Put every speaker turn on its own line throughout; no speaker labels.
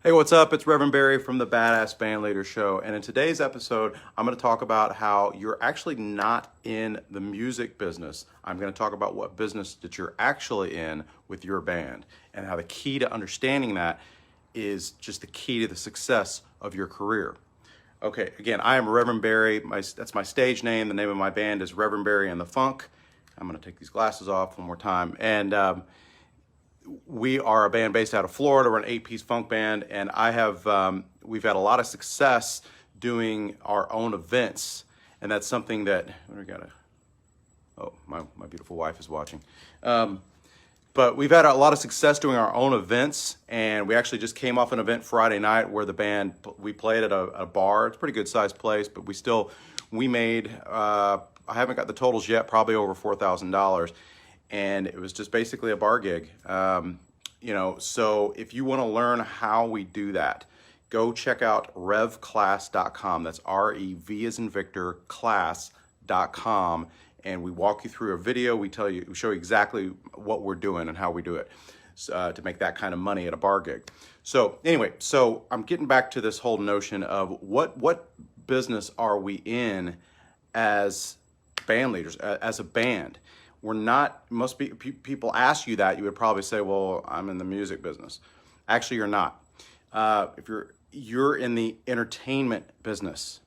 Hey, what's up? It's Reverend Barry from the Badass Bandleader Show. And in today's episode, I'm going to talk about how you're actually not in the music business. I'm going to talk about what business that you're actually in with your band and how the key to understanding that is just the key to the success of your career. Okay, again, I am Reverend Barry. That's my stage name. The name of my band is Reverend Barry and the Funk. I'm going to take these glasses off one more time. And we are a band based out of Florida. We're an 8-piece funk band, and we've had a lot of success doing our own events, and that's something that we got. Oh, my beautiful wife is watching. But we've had a lot of success doing our own events, and we actually just came off an event Friday night where we played at a bar. It's a pretty good sized place, but we made I haven't got the totals yet, probably over $4,000, and it was just basically a bar gig. So if you want to learn how we do that, go check out revclass.com. That's REV as in Victor, class.com. And we walk you through a video. We show you exactly what we're doing and how we do it to make that kind of money at a bar gig. So anyway, I'm getting back to this whole notion of what business are we in as band leaders, as a band. We're not, people ask you that, you would probably say, well, I'm in the music business. Actually, you're not. If you're in the entertainment business.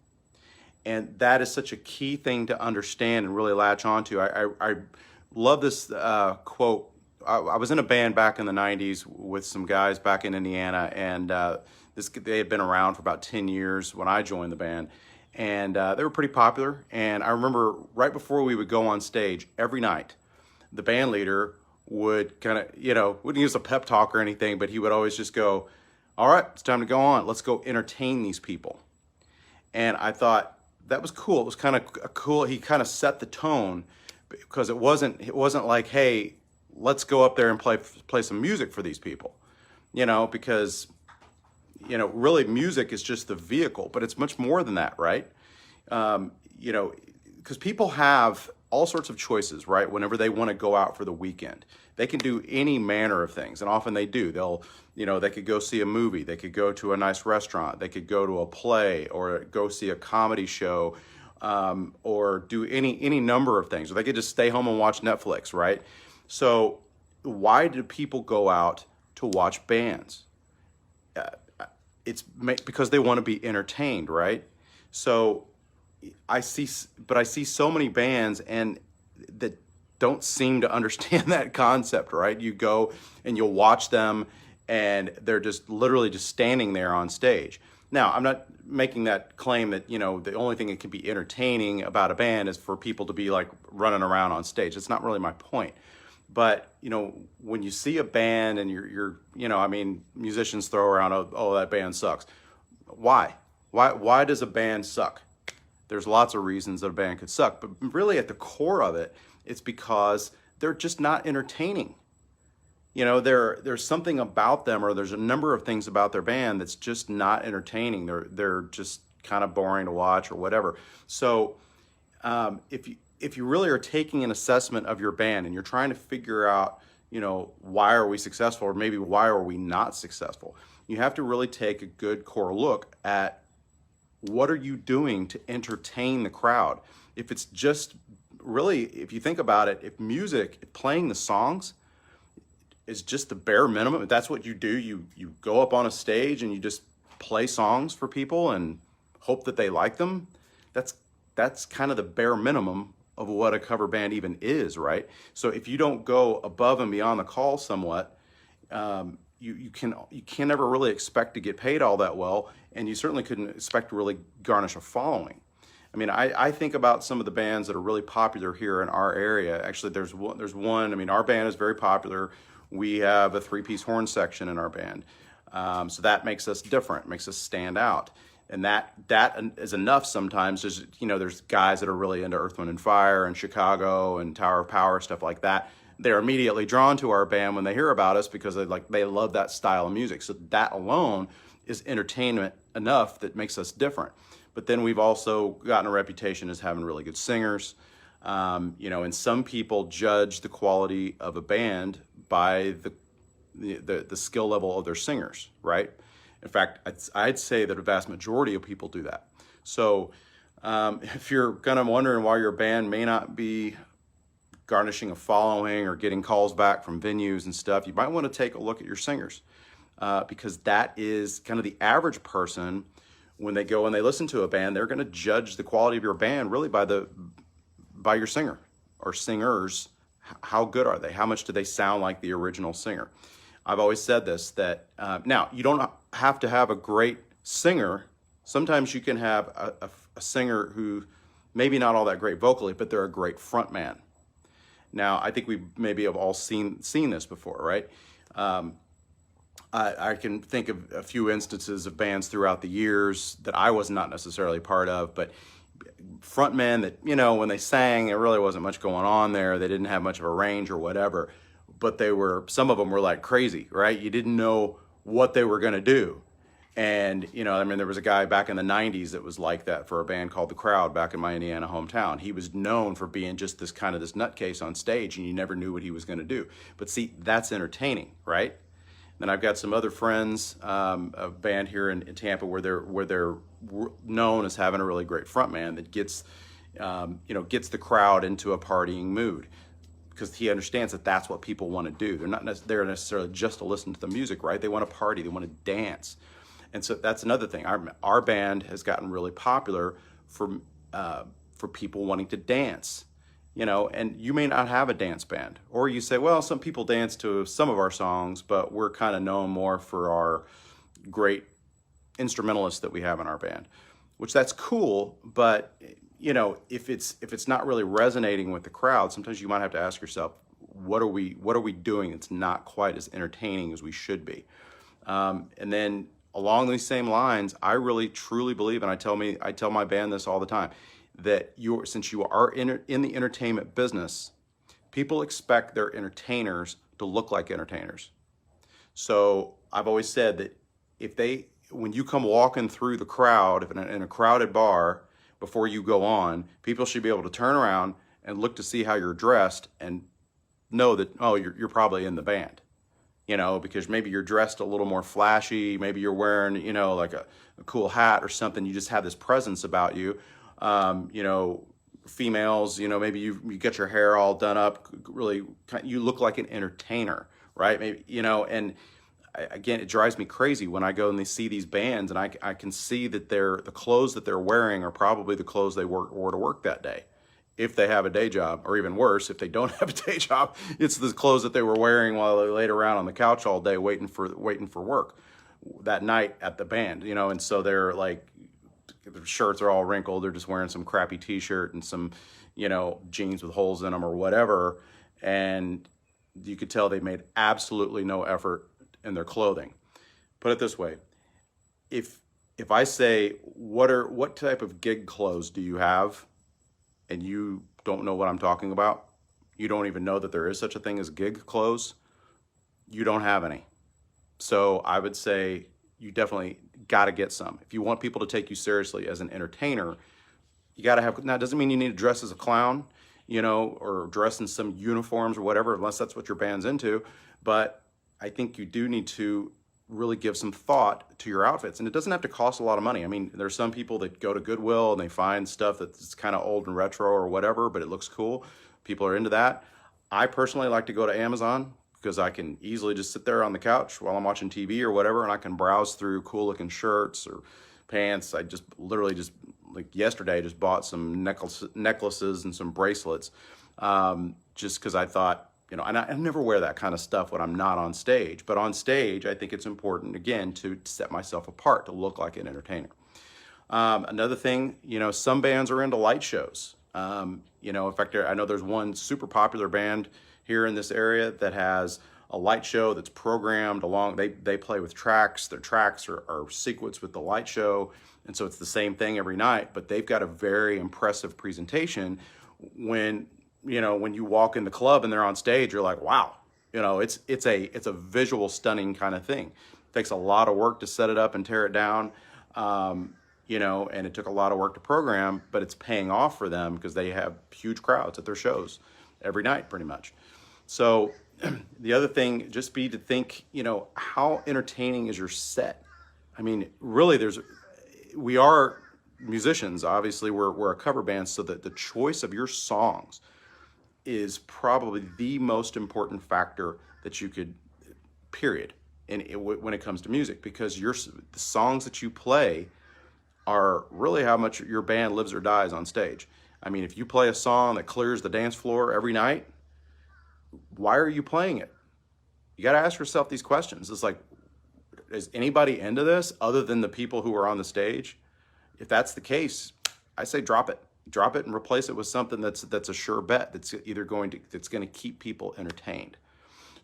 And that is such a key thing to understand and really latch onto. I love this quote. I was in a band back in the 90s with some guys back in Indiana, and they had been around for about 10 years when I joined the band. And they were pretty popular. And I remember right before we would go on stage every night, the band leader would wouldn't use a pep talk or anything, but he would always just go, all right, it's time to go on. Let's go entertain these people. And I thought, that was cool. It was kind of cool. He kind of set the tone because it wasn't like, hey, let's go up there and play some music for these people, because really music is just the vehicle, but it's much more than that, right? Because people have all sorts of choices, right? Whenever they want to go out for the weekend, they can do any manner of things, and often they do. They could go see a movie, they could go to a nice restaurant, they could go to a play, or go see a comedy show, or do any number of things, or they could just stay home and watch Netflix, right? So why do people go out to watch bands? It's because they want to be entertained, right? So I see so many bands and that don't seem to understand that concept, right? You go and you'll watch them and they're just literally just standing there on stage. Now, I'm not making that claim that, the only thing that can be entertaining about a band is for people to be like running around on stage. It's not really my point. But, when you see a band and musicians throw around, oh, that band sucks. Why? Why does a band suck? There's lots of reasons that a band could suck, but really at the core of it, it's because they're just not entertaining. There's something about them, or there's a number of things about their band that's just not entertaining. They're just kind of boring to watch or whatever. So if you really are taking an assessment of your band and you're trying to figure out, why are we successful, or maybe why are we not successful, you have to really take a good core look at what are you doing to entertain the crowd. If it's just really, if you think about it, if playing the songs is just the bare minimum, if that's what you do, you go up on a stage and you just play songs for people and hope that they like them, that's kind of the bare minimum of what a cover band even is, right? So if you don't go above and beyond the call somewhat, you can never really expect to get paid all that well, and you certainly couldn't expect to really garnish a following. I mean, I think about some of the bands that are really popular here in our area. Actually, there's one. I mean, our band is very popular. We have a 3-piece horn section in our band, so that makes us different, makes us stand out. And that is enough sometimes. There's guys that are really into Earth, Wind & Fire and Chicago and Tower of Power, stuff like that. They're immediately drawn to our band when they hear about us because they love that style of music. So that alone is entertainment enough that makes us different. But then we've also gotten a reputation as having really good singers. And some people judge the quality of a band by the skill level of their singers, right? In fact, I'd say that a vast majority of people do that. So if you're kind of wondering why your band may not be garnishing a following or getting calls back from venues and stuff, you might want to take a look at your singers, because that is kind of the average person. When they go and they listen to a band, they're going to judge the quality of your band really by your singer or singers. How good are they? How much do they sound like the original singer? I've always said this, that now you don't have to have a great singer. Sometimes you can have a singer who maybe not all that great vocally, but they're a great front man. Now, I think we maybe have all seen this before, right? I can think of a few instances of bands throughout the years that I was not necessarily part of, but frontmen that, when they sang, there really wasn't much going on there. They didn't have much of a range or whatever, but some of them were like crazy, right? You didn't know what they were going to do. And, there was a guy back in the 90s that was like that for a band called The Crowd back in my Indiana hometown. He was known for being just this nutcase on stage, and you never knew what he was going to do. But see, that's entertaining, right? Then I've got some other friends, a band here in Tampa where they're known as having a really great frontman that gets the crowd into a partying mood, because he understands that that's what people want to do. They're not there necessarily just to listen to the music, right? They want to party, they want to dance. And so that's another thing. Our band has gotten really popular for people wanting to dance. And you may not have a dance band, or you say, well, some people dance to some of our songs, but we're kind of known more for our great instrumentalists that we have in our band, which that's cool. But, if it's not really resonating with the crowd, sometimes you might have to ask yourself, what are we doing that's not quite as entertaining as we should be? And then along these same lines, I really truly believe, and I tell my band this all the time, that since you are in the entertainment business, people expect their entertainers to look like entertainers. So I've always said that when you come walking through the crowd in a crowded bar before you go on, people should be able to turn around and look to see how you're dressed and know that, oh, you're probably in the band. Because maybe you're dressed a little more flashy, maybe you're wearing, like a cool hat or something. You just have this presence about you. Females, maybe you get your hair all done up, really, you look like an entertainer, right? Maybe, and again, it drives me crazy when I go and they see these bands, and I can see that the clothes that they're wearing are probably the clothes they wore to work that day, if they have a day job, or even worse, if they don't have a day job, it's the clothes that they were wearing while they laid around on the couch all day waiting for work that night at the band, and so they're like, their shirts are all wrinkled, they're just wearing some crappy t-shirt and some, jeans with holes in them or whatever, and you could tell they made absolutely no effort in their clothing. Put it this way, if I say, what type of gig clothes do you have, and you don't know what I'm talking about, you don't even know that there is such a thing as gig clothes, you don't have any. So I would say you definitely got to get some. If you want people to take you seriously as an entertainer, you got to have, now it doesn't mean you need to dress as a clown, or dress in some uniforms or whatever, unless that's what your band's into. But I think you do need to really give some thought to your outfits, and it doesn't have to cost a lot of money. I mean, there's some people that go to Goodwill and they find stuff that's kind of old and retro or whatever, but it looks cool. People are into that. I personally like to go to Amazon, because I can easily just sit there on the couch while I'm watching TV or whatever, and I can browse through cool looking shirts or pants. I just literally like yesterday, just bought some necklaces and some bracelets, just because I thought, and I never wear that kind of stuff when I'm not on stage. But on stage, I think it's important, again, to set myself apart, to look like an entertainer. Another thing, some bands are into light shows. In fact, I know there's one super popular band here in this area that has a light show that's programmed along. They play with tracks. Their tracks are sequenced with the light show, and so it's the same thing every night. But they've got a very impressive presentation. When you walk in the club and they're on stage, you're like, wow. It's a visual stunning kind of thing. It takes a lot of work to set it up and tear it down. And it took a lot of work to program, but it's paying off for them because they have huge crowds at their shows every night, pretty much. So the other thing just be to think, how entertaining is your set? I mean, really, we are musicians. Obviously, we're a cover band, so that the choice of your songs is probably the most important factor that you could, period, when it comes to music, because the songs that you play are really how much your band lives or dies on stage. I mean, if you play a song that clears the dance floor every night, why are you playing it? You got to ask yourself these questions. It's like, is anybody into this other than the people who are on the stage? If that's the case, I say drop it. Drop it and replace it with something that's a sure bet, that's going to keep people entertained.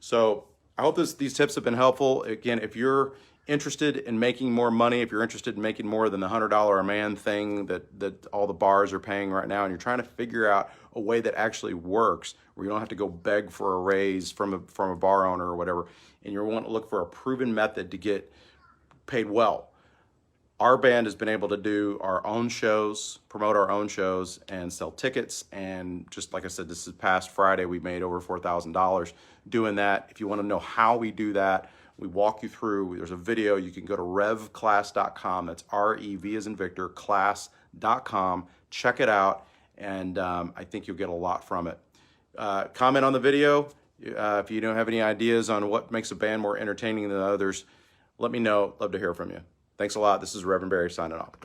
So I hope these tips have been helpful. Again, if you're interested in making more money, if you're interested in making more than the $100 a man thing that all the bars are paying right now, and you're trying to figure out a way that actually works, where you don't have to go beg for a raise from a bar owner or whatever, and you want to look for a proven method to get paid well, our band has been able to do our own shows, promote our own shows, and sell tickets. And just like I said, this is past Friday, we made over $4,000 doing that. If you want to know how we do that, we walk you through. There's a video. You can go to revclass.com. That's REV as in Victor, class.com. Check it out, and I think you'll get a lot from it. Comment on the video. If you don't have any ideas on what makes a band more entertaining than others, let me know. Love to hear from you. Thanks a lot. This is Reverend Barry signing off.